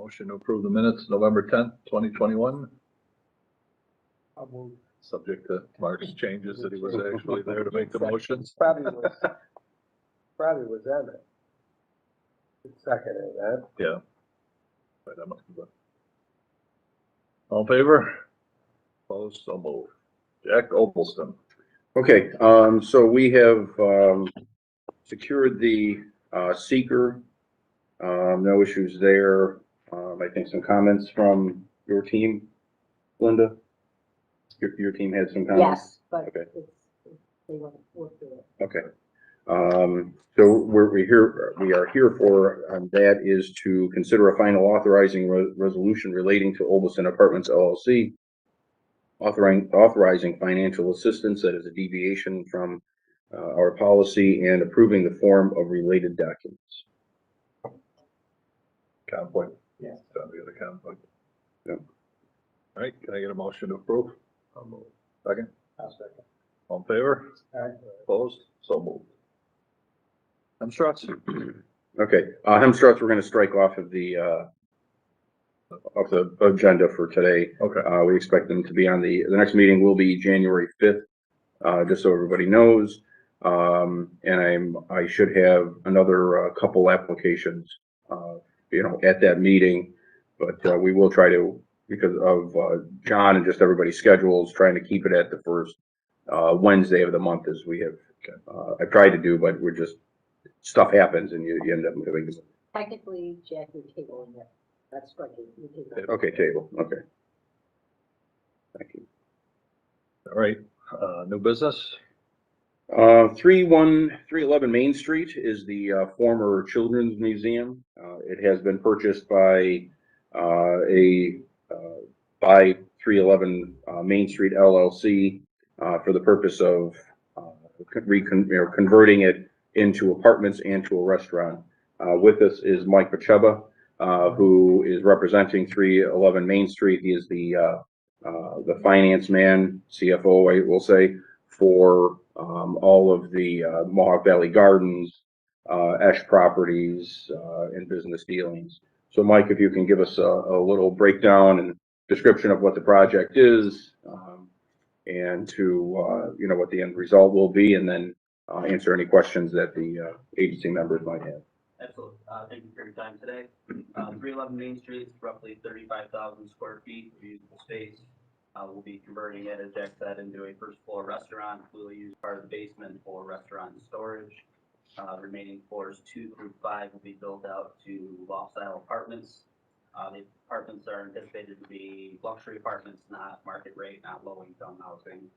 Motion to approve the minutes, November 10th, 2021. I'll move. Subject to Mark's changes that he was actually there to make the motions. Probably was Emmett. Seconded that. Yeah. Right, that must be. All in favor? Opposed, so moved. Jack Opalston. Okay, so we have secured the seeker. No issues there. I think some comments from your team, Linda? Your team had some comments? Yes, but Okay. they want to work through it. Okay. So we are here for, that is to consider a final authorizing resolution relating to Olbiston Apartments LLC, authorizing financial assistance that is a deviation from our policy and approving the form of related documents. Conflict. Yes. Don't be the conflict. Yeah. All right, can I get a motion to approve? I'll move. Second. I'll second. All in favor? Aye. Opposed, so moved. Hemstrough's. Okay, Hemstrough's we're going to strike off of the agenda for today. Okay. We expect them to be on the next meeting will be January 5th, just so everybody knows. And I should have another couple applications, at that meeting, but we will try to, because of John and just everybody's schedules, trying to keep it at the first Wednesday of the month as we have. I tried to do, but we're just stuff happens and you end up doing it. Technically, Jack, you're tabling it. That's striking. You table it. Okay, table. Okay. Thank you. All right, new business. 311 Main Street is the former Children's Museum. It has been purchased by by 311 Main Street LLC for the purpose of converting it into apartments and to a restaurant. With us is Mike Pacheba, who is representing 311 Main Street. He is the finance man, CFO, I will say, for all of the Mohawk Valley Gardens, Esch Properties, and business dealings. So, Mike, if you can give us a little breakdown and description of what the project is, and to what the end result will be, and then answer any questions that the agency members might have. Absolutely. Thank you for your time today. 311 Main Street is roughly 35,000 square feet of usable space. We'll be converting it, as Jack said, into a first floor restaurant. We will use part of the basement for restaurant and storage. Remaining floors 2 through 5 will be built out to loft style apartments. The apartments are anticipated to be luxury apartments, not market rate, not low income housing.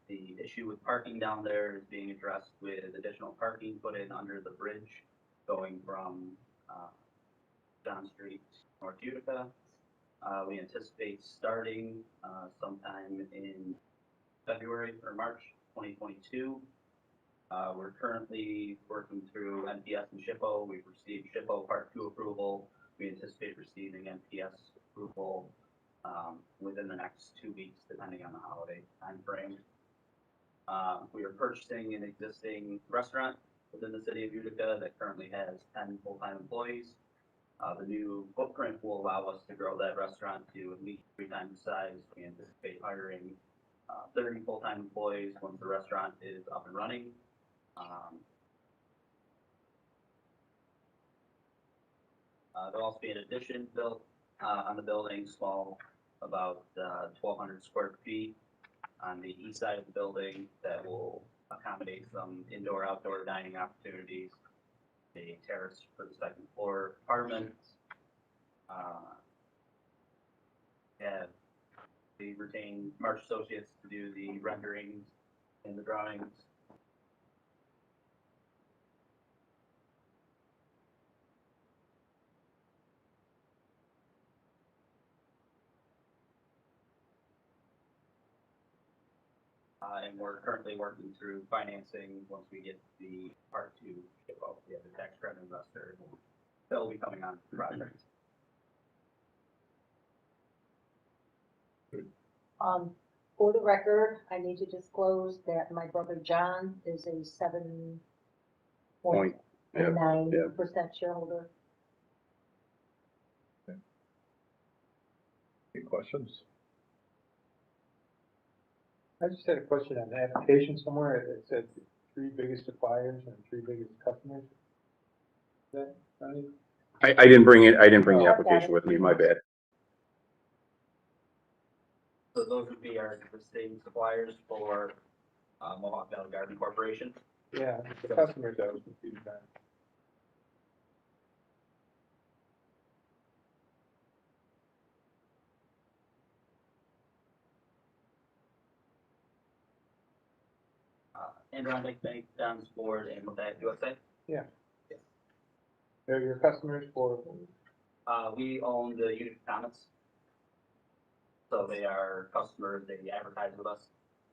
The issue with parking down there is being addressed with additional parking put in under the bridge going from John Street North Utica. We anticipate starting sometime in February or March 2022. We're currently working through NPS and SHPO. We've received SHPO Part 2 approval. We anticipate receiving NPS approval within the next 2 weeks, depending on the holiday time frame. We are purchasing an existing restaurant within the city of Utica that currently has 10 full-time employees. The new footprint will allow us to grow that restaurant to at least 3 times the size. We anticipate hiring 30 full-time employees once the restaurant is up and running. There'll also be an addition built on the building, small, about 1,200 square feet on the east side of the building that will accommodate some indoor-outdoor dining opportunities. A terrace for the second floor apartments. And we retain Marsh Associates to do the renderings and the drawings. And we're currently working through financing once we get the Part 2 ship out. We have a tax credit investor that will be coming on the project. For the record, I need to disclose that my brother John is a 7.9% shareholder. questions? I just had a question on the application somewhere. It said 3 biggest suppliers and 3 biggest customers. Is that right? I didn't bring the Oh, I've got application it. with me, my bad. So those would be our existing suppliers for, Mohawk Valley Garden Corporation. Yeah, the customers I was confused on. Adirondack Bank, Don's Board, and Lafayette USA. They're your customers for, We own the Utica Comets. So they are customers, they advertise with us.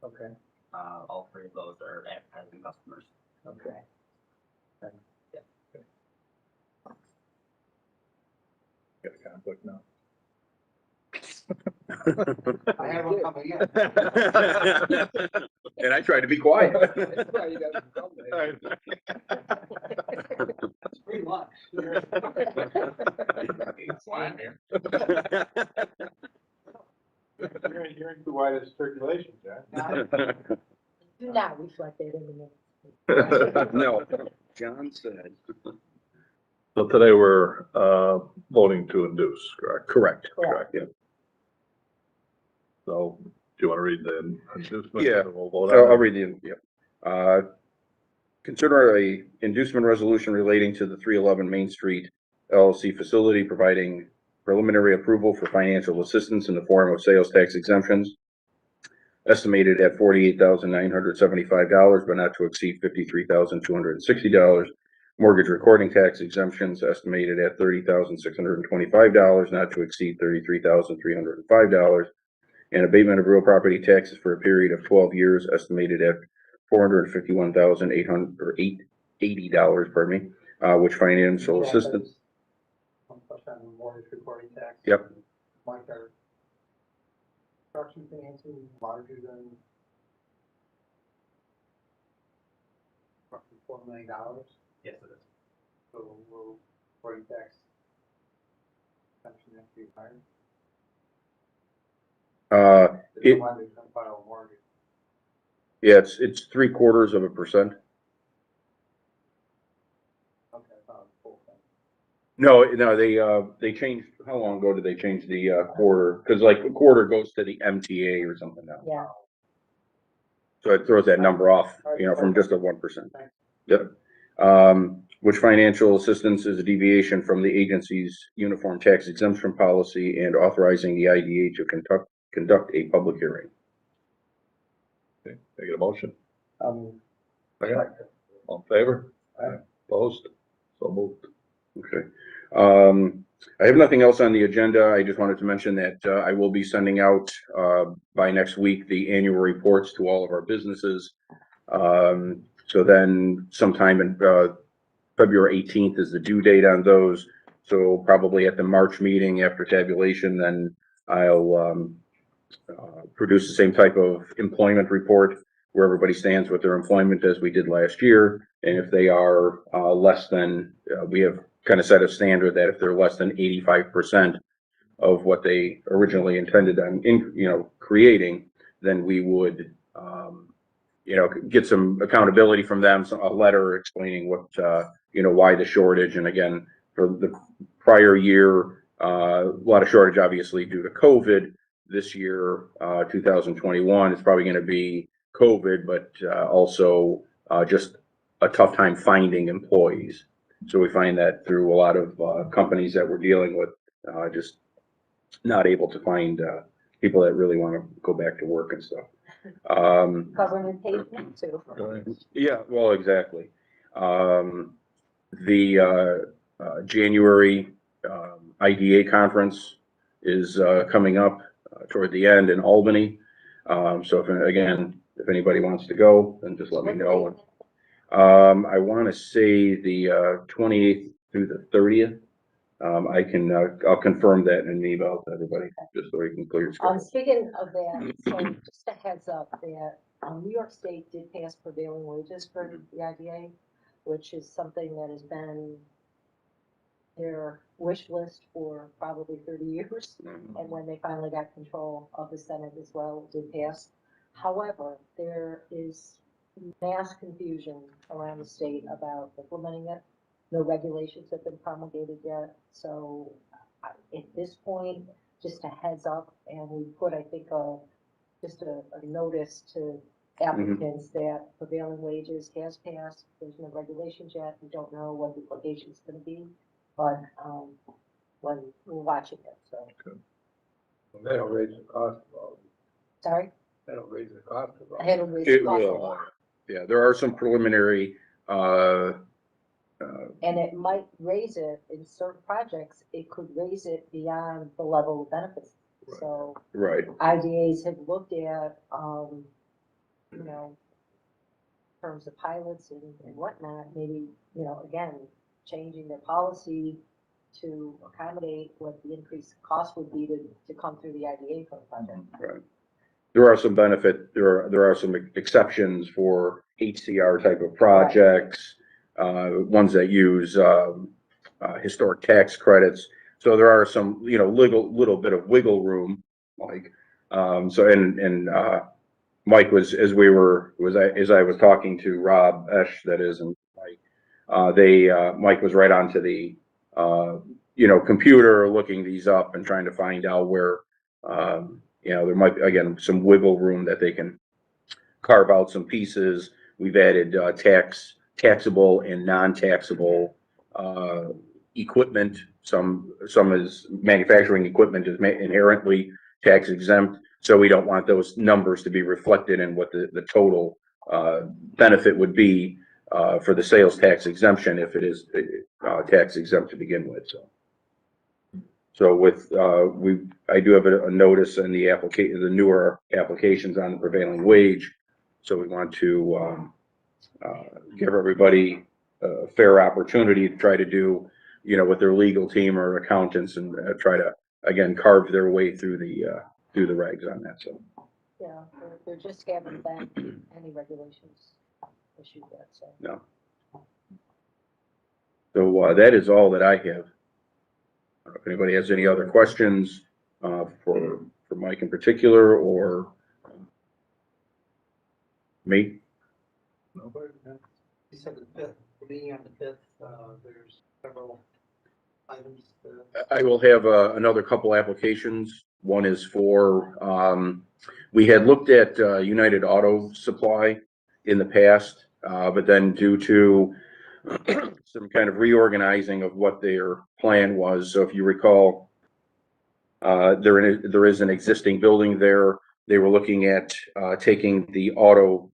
okay, All three of those are advertising customers. okay. Got a conflict now. I have one coming in. And I tried to be quiet. That's why you got some trouble, man. It's free lunch. You're in too wide a circulation, John. Do not reflect that in the minutes. No, John said. So today we're, voting to induce, correct? Correct. Correct. Yeah. So, do you want to read the inducement? Yeah. And we'll vote So on I'll it? read the, yeah. Consider a inducement resolution relating to the 311 Main Street LLC facility, providing preliminary approval for financial assistance in the form of sales tax exemptions, estimated at $48,975, but not to exceed $53,260. Mortgage recording tax exemptions estimated at $30,625, not to exceed $33,305. And abatement of real property taxes for a period of 12 years estimated at $451,880, pardon me, which financial Yeah, assistance. that's one question on the mortgage recording tax. Yep. Mike, our construction financing larger than roughly $4 million, Yes, it is. so will recording tax exemption have to be higher? If It- somebody's gonna file a mortgage. Yeah, it's 0.75%. Okay, I thought it was full thing. No, they changed, how long ago did they change the quarter? Because like a quarter goes to the MTA or something now. Yeah, So it throws that number off, from just a 1%. Yep. Which financial assistance is a deviation from the agency's uniform tax exemption policy and authorizing the IDA to conduct a public hearing. Okay, can I get a motion? Second. All in favor? Aye. Opposed? So moved. Okay. I have nothing else on the agenda. I just wanted to mention that I will be sending out by next week the annual reports to all of our businesses. So then sometime in February 18th is the due date on those. So probably at the March meeting after tabulation, then I'll produce the same type of employment report where everybody stands with their employment as we did last year. And if they are less than, we have kind of set a standard that if they're less than 85% of what they originally intended on, creating, then we would, get some accountability from them, a letter explaining what, why the shortage. And again, for the prior year, a lot of shortage, obviously, due to COVID. This year, 2021, it's probably going to be COVID, but also just a tough time finding employees. So we find that through a lot of companies that we're dealing with, just not able to find people that really want to go back to work and stuff. government pays me too. Yeah, well, exactly. The January IDA conference is coming up toward the end in Albany. So if anybody wants to go, then just let me know. I want to say the 28th through the 30th. I'll confirm that in an email to everybody, just so we can clear your schedule. Speaking of that, so just a heads up that, New York State did pass prevailing wages for the IDA, which is something that has been their wish list for probably 30 years. And when they finally got control of the Senate as well, it did pass. However, there is mass confusion around the state about implementing it. No regulations have been promulgated yet. So at this point, just a heads up, and we put, I think, just a notice to applicants that prevailing wages has passed. There's no regulations yet. We don't know what the implication is going to be, but when we're watching it, so. That'll raise the cost of all. Sorry, That'll raise the cost of all. I had to raise It the cost a will. lot. Yeah, there are some preliminary, And it might raise it in certain projects. It could raise it beyond the level of benefits. So right, IDAs have looked at, you know, in terms of pilots and whatnot, maybe, you know, again, changing their policy to accommodate what the increased cost would be to come through the IDA for the project. right. There are some there are some exceptions for HCR type of projects, ones that use, historic tax credits. So there are some, you know, little bit of wiggle room, like, Mike was, as I was talking to Rob Esch, that is, and Mike, Mike was right onto the, you know, computer looking these up and trying to find out where, you know, there might be, again, some wiggle room that they can carve out some pieces. We've added, taxable and non-taxable, equipment. Some is manufacturing equipment is inherently tax exempt. So we don't want those numbers to be reflected in what the total, benefit would be, for the sales tax exemption if it is, tax exempt to begin with, so. So with, I do have a notice in the the newer applications on the prevailing wage. So we want to, give everybody a fair opportunity to try to do, you know, with their legal team or accountants and try to, again, carve their way through the regs on that, so. Yeah, there just haven't been any regulations issued yet, so. No. So, that is all that I have. If anybody has any other questions, for Mike in particular, or me? Nobody? You said the fifth, being on the fifth, there's several items. I will have another couple applications. One is for, we had looked at United Auto Supply in the past, but then due to some kind of reorganizing of what their plan was. So if you recall, there is an existing building there. They were looking at taking the auto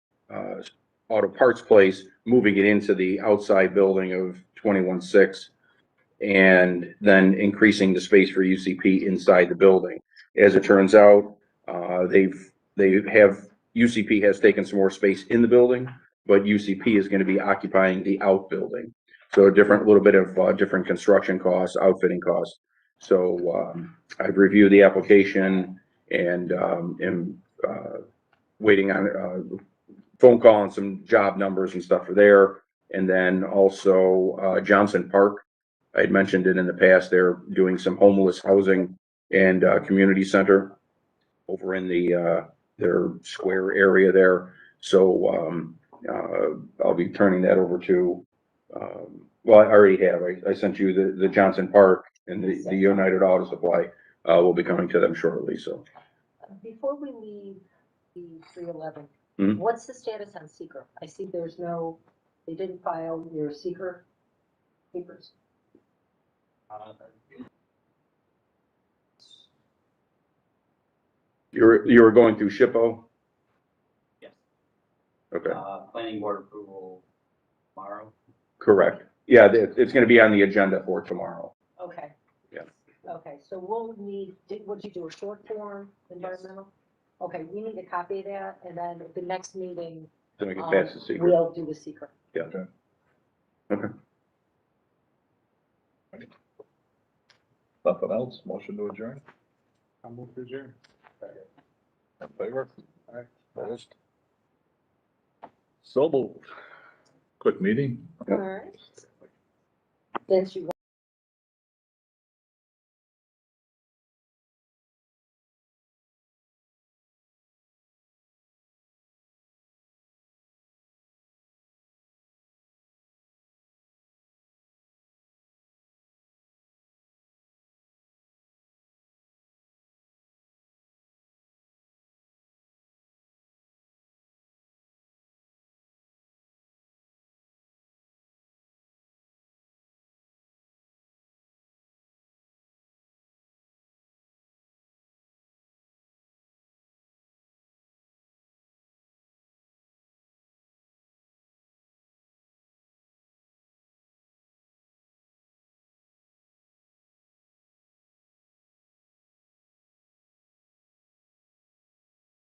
parts place, moving it into the outside building of 21-6, and then increasing the space for UCP inside the building. As it turns out, UCP has taken some more space in the building, but UCP is going to be occupying the outbuilding. So a little bit of different construction costs, outfitting costs. So I've reviewed the application and am waiting on phone call and some job numbers and stuff for there. And then also Johnson Park. I had mentioned it in the past. They're doing some homeless housing and community center over in their square area there. So I'll be turning that over to, well, I already have. I sent you the Johnson Park and the United Auto Supply. Will be coming to them shortly. So Before we leave the 311, Mhm. what's the status on seeker? I see they didn't file your seeker papers. you were going through SHPO? Yes. Okay, Planning board approval tomorrow. correct. Yeah, it's going to be on the agenda for tomorrow. Okay. Yeah. Okay, so we'll need, what did you do, a short form environmental? Okay, we need a copy of that, and then at the next meeting, Then we can pass the secret. we'll do the secret. Yeah. Okay. Nothing else? Motion to adjourn? I'll move to adjourn. In favor? Aye. Opposed? So moved. Quick meeting? All right. Since you